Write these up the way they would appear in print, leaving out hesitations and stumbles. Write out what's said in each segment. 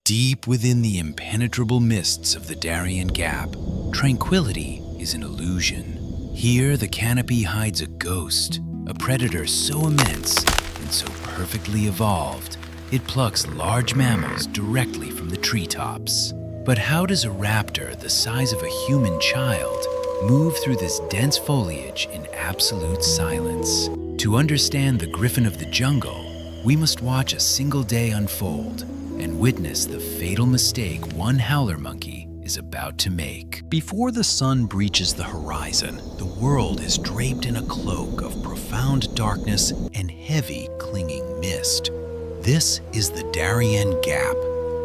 Deep within the impenetrable mists of the Darién Gap, tranquility is an illusion. Here, the canopy hides a ghost, a predator so immense and so perfectly evolved, it plucks large mammals directly from the treetops. But how does a raptor the size of a human child move through this dense foliage in absolute silence? To understand the griffin of the jungle, we must watch a single day unfold and witness the fatal mistake one howler monkey is about to make. Before the sun breaches the horizon, the world is draped in a cloak of profound darkness and heavy, clinging mist. This is the Darién Gap,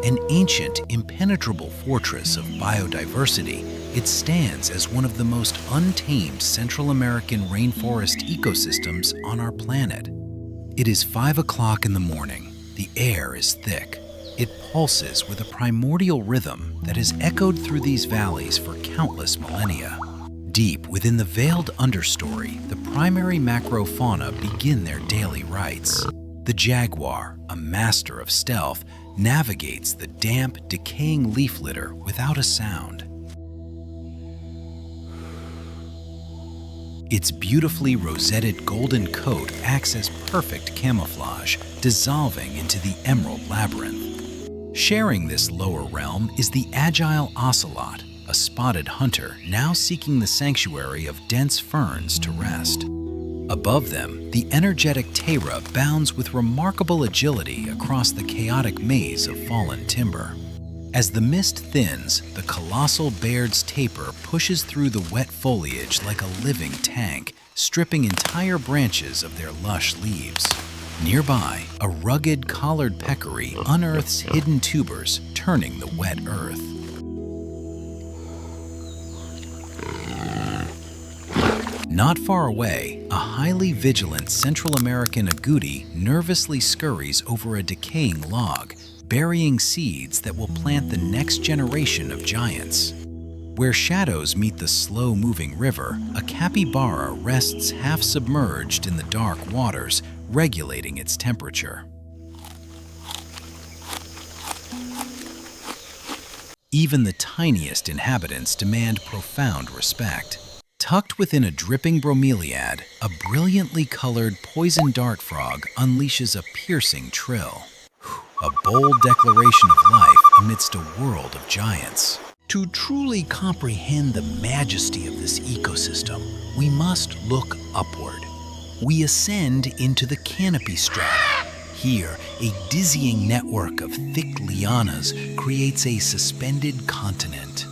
an ancient, impenetrable fortress of biodiversity. It stands as one of the most untamed Central American rainforest ecosystems on our planet. It is 5 o'clock in the morning. The air is thick. It pulses with a primordial rhythm that has echoed through these valleys for countless millennia. Deep within the veiled understory, the primary macrofauna begin their daily rites. The jaguar, a master of stealth, navigates the damp, decaying leaf litter without a sound. Its beautifully rosetted golden coat acts as perfect camouflage, dissolving into the emerald labyrinth. Sharing this lower realm is the agile ocelot, a spotted hunter now seeking the sanctuary of dense ferns to rest. Above them, the energetic Tara bounds with remarkable agility across the chaotic maze of fallen timber. As the mist thins, the colossal Baird's tapir pushes through the wet foliage like a living tank, stripping entire branches of their lush leaves. Nearby, a rugged collared peccary unearths hidden tubers, turning the wet earth. Not far away, a highly vigilant Central American agouti nervously scurries over a decaying log, burying seeds that will plant the next generation of giants. Where shadows meet the slow-moving river, a capybara rests half-submerged in the dark waters, regulating its temperature. Even the tiniest inhabitants demand profound respect. Tucked within a dripping bromeliad, a brilliantly colored poison dart frog unleashes a piercing trill. A bold declaration of life amidst a world of giants. To truly comprehend the majesty of this ecosystem, we must look upward. We ascend into the canopy strata. Here, a dizzying network of thick lianas creates a suspended continent.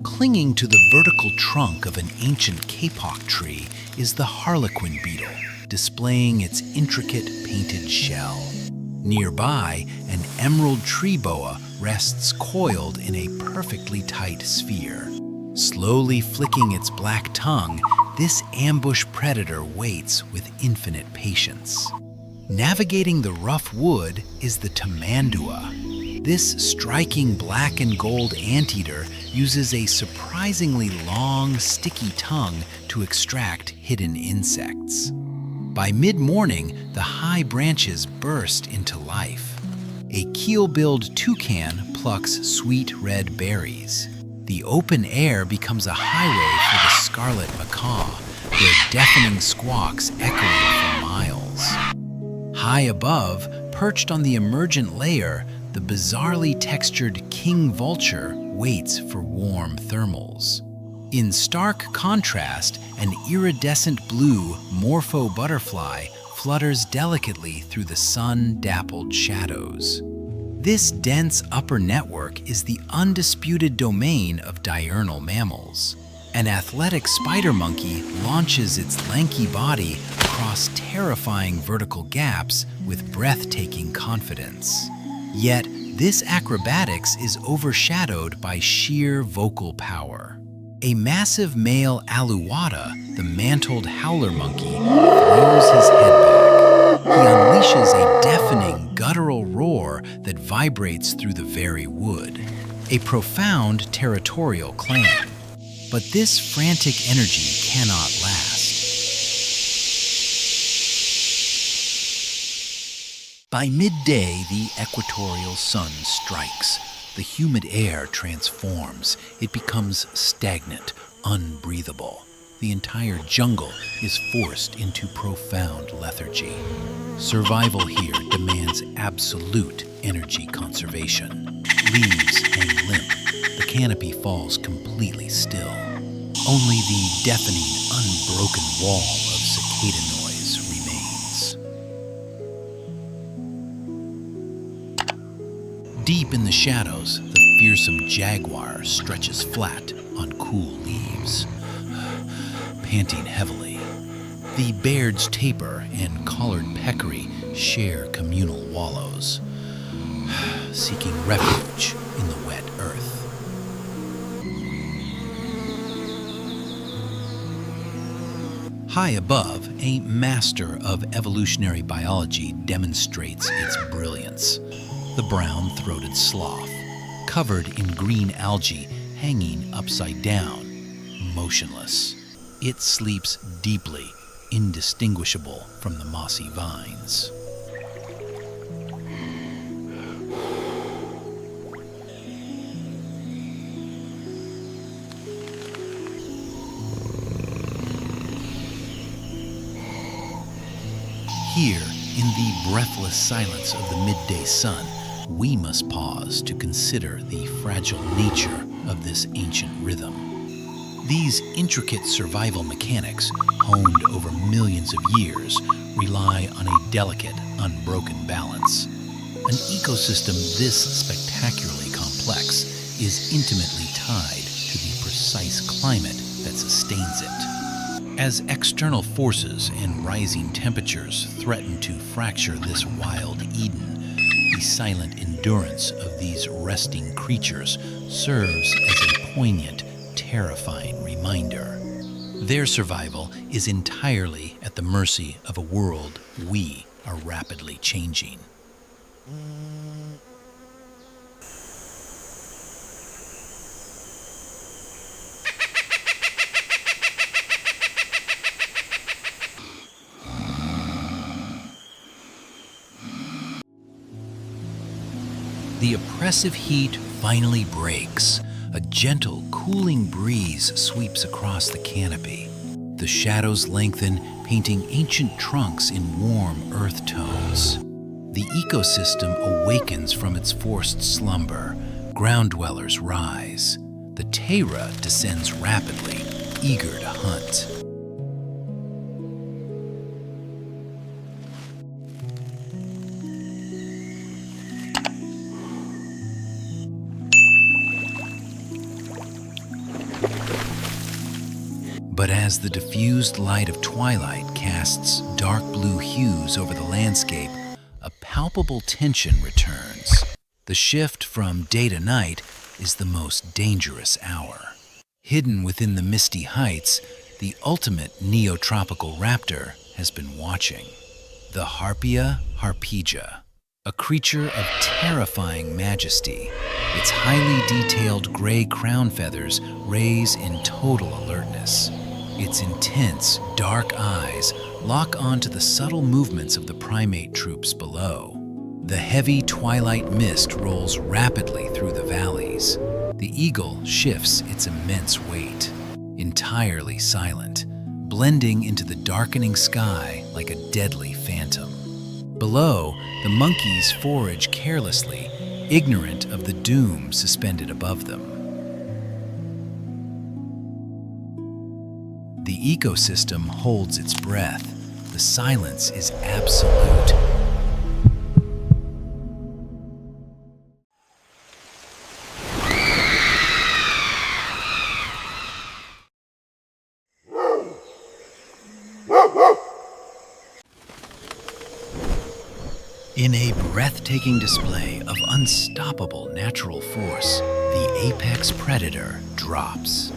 Clinging to the vertical trunk of an ancient kapok tree is the harlequin beetle, displaying its intricate painted shell. Nearby, an emerald tree boa rests coiled in a perfectly tight sphere. Slowly flicking its black tongue, this ambush predator waits with infinite patience. Navigating the rough wood is the tamandua. This striking black and gold anteater uses a surprisingly long, sticky tongue to extract hidden insects. By mid-morning, the high branches burst into life. A keel-billed toucan plucks sweet red berries. The open air becomes a highway for the scarlet macaw, their deafening squawks echoing for miles. High above, perched on the emergent layer, the bizarrely textured king vulture waits for warm thermals. In stark contrast, an iridescent blue morpho butterfly flutters delicately through the sun-dappled shadows. This dense upper network is the undisputed domain of diurnal mammals. An athletic spider monkey launches its lanky body across terrifying vertical gaps with breathtaking confidence. Yet, this acrobatics is overshadowed by sheer vocal power. A massive male alouatta, the mantled howler monkey, throws his head back. He unleashes a deafening, guttural roar that vibrates through the very wood. A profound territorial claim. But this frantic energy cannot last. By midday, the equatorial sun strikes. The humid air transforms. It becomes stagnant, unbreathable. The entire jungle is forced into profound lethargy. Survival here demands absolute energy conservation. Leaves hang limp. The canopy falls completely still. Only the deafening, unbroken wall of cicada noise remains. Deep in the shadows, the fearsome jaguar stretches flat on cool leaves, panting heavily. The Baird's tapir and collared peccary share communal wallows, seeking refuge in the wet earth. High above, a master of evolutionary biology demonstrates its brilliance. The brown-throated sloth, covered in green algae, hanging upside down, motionless. It sleeps deeply, indistinguishable from the mossy vines. Here, in the breathless silence of the midday sun, we must pause to consider the fragile nature of this ancient rhythm. These intricate survival mechanics, honed over millions of years, rely on a delicate, unbroken balance. An ecosystem this spectacularly complex is intimately tied to the precise climate that sustains it. As external forces and rising temperatures threaten to fracture this wild Eden, the silent endurance of these resting creatures serves as a poignant, terrifying reminder. Their survival is entirely at the mercy of a world we are rapidly changing. The oppressive heat finally breaks. A gentle, cooling breeze sweeps across the canopy. The shadows lengthen, painting ancient trunks in warm earth tones. The ecosystem awakens from its forced slumber. Ground dwellers rise. The taira descends rapidly, eager to hunt. But as the diffused light of twilight casts dark blue hues over the landscape, a palpable tension returns. The shift from day to night is the most dangerous hour. Hidden within the misty heights, the ultimate neotropical raptor has been watching. The Harpia harpiga, a creature of terrifying majesty. Its highly detailed gray crown feathers raise in total alertness. Its intense, dark eyes lock onto the subtle movements of the primate troops below. The heavy twilight mist rolls rapidly through the valleys. The eagle shifts its immense weight, entirely silent, blending into the darkening sky like a deadly phantom. Below, the monkeys forage carelessly, ignorant of the doom suspended above them. The ecosystem holds its breath. The silence is absolute. In a breathtaking display of unstoppable natural force, the apex predator drops.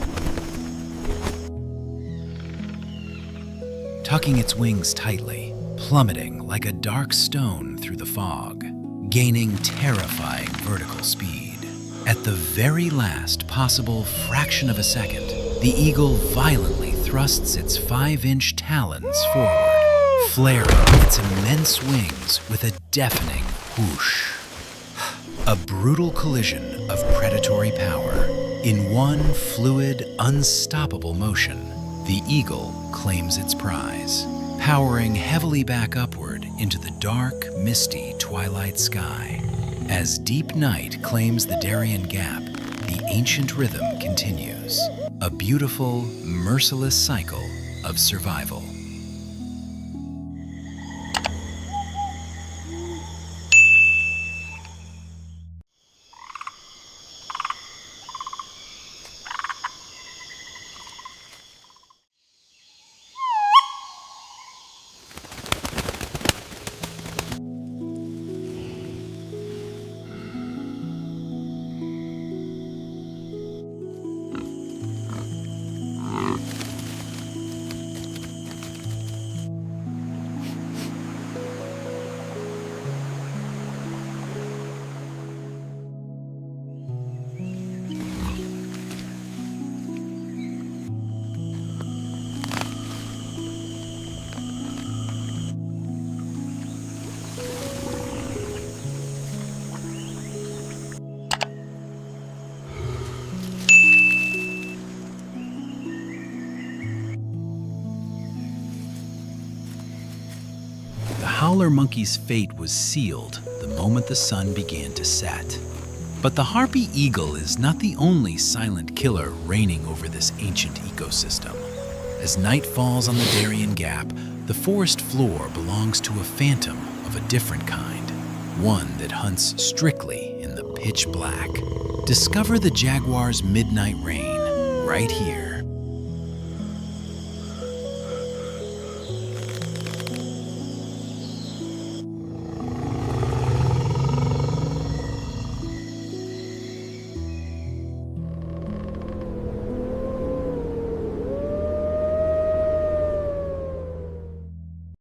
Tucking its wings tightly, plummeting like a dark stone through the fog, gaining terrifying vertical speed. At the very last possible fraction of a second, the eagle violently thrusts its 5-inch talons forward, flaring its immense wings with a deafening whoosh. A brutal collision of predatory power. In one fluid, unstoppable motion, the eagle claims its prize, powering heavily back upward into the dark, misty twilight sky. As deep night claims the Darién Gap, the ancient rhythm continues, a beautiful, merciless cycle of survival. The howler monkey's fate was sealed the moment the sun began to set. But the Harpy Eagle is not the only silent killer reigning over this ancient ecosystem. As night falls on the Darién Gap, the forest floor belongs to a phantom of a different kind, one that hunts strictly in the pitch black. Discover the jaguar's midnight reign right here